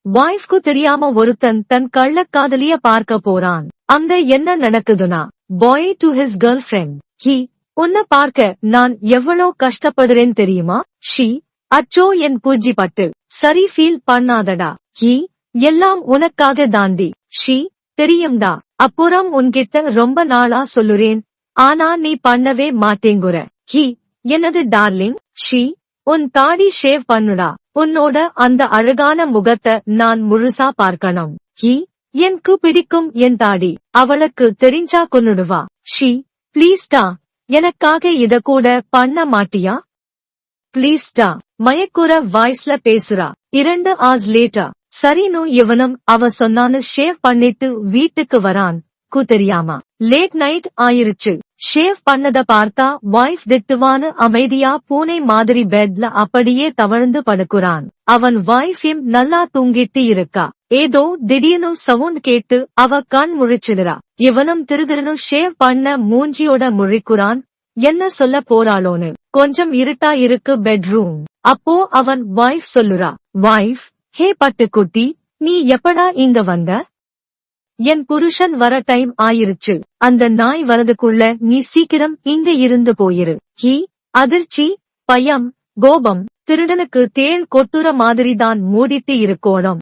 வைஃப்க்கு தெரியாம ஒருத்தன் தன் கள்ளக்காதலிய பார்க்க போறான். அங்க என்ன நடக்குதுன்னா, boy to his girlfriend, he, உன்னை பார்க்க நான் எவ்வளோ கஷ்டப்படுறேன் தெரியுமா? ஷி, அச்சோ என் பூஜ்ஜி பட்டு, சரி ஃபீல் பண்ணாதடா. ஹி, எல்லாம் உனக்காக தாண்டி. ஷி, தெரியும்டா, அப்புறம் உன்கிட்ட ரொம்ப நாளா சொல்லுறேன், ஆனா நீ பண்ணவே மாட்டேங்குற. ஹி, என்னது டார்லிங்? ஷி, உன் தாடி ஷேவ் பண்ணுடா, உன்னோட அந்த அழகான முகத்தை நான் முழுசா பார்க்கணும். ஹி, எனக்கு பிடிக்கும் என் தாடி, அவளுக்கு தெரிஞ்சா கொன்னுடுவா. ஷி, ப்ளீஸ்டா, எனக்காக இத கூட பண்ண மாட்டியா? ப்ளீஸ்டா, மயக்குற வாய்ஸ்ல பேசுறா. 2 hours later, சரினு இவனும் அவ சொன்னான்னு ஷேவ் பண்ணிட்டு வீட்டுக்கு வரான். தெரியாமா லேட் நைட் ஆயிருச்சு. ஷேவ் பண்ணத பார்த்தா வைஃப் திட்டுவான்னு அமைதியா பூனை மாதிரி பெட்ல அப்படியே தவழ்ந்து படுக்குறான். அவன் வைஃபும் நல்லா தூங்கிட்டு இருக்கா. ஏதோ திடீர்னு சவுண்ட் கேட்டு அவ கண் முழிச்சிடுறா. இவனும் திருகிருன்னு ஷேவ் பண்ண மூஞ்சியோட முழிக்குறான். என்ன சொல்ல போறாளோன்னு. கொஞ்சம் இருட்டா இருக்கு பெட்ரூம். அப்போ அவன் வைஃப் சொல்லுறா, வைஃப், ஹே பட்டுக்குட்டி, நீ எப்படா இங்க வந்த? என் புருஷன் வர டைம் ஆயிருச்சு. அந்த நாய் வரதுக்குள்ள நீ சீக்கிரம் இங்க இருந்து போயிரு. ஹி, அதிர்ச்சி, பயம், கோபம், திருடனுக்கு தேள் கொட்டுற மாதிரிதான் மூடிட்டு இருக்கோணும்.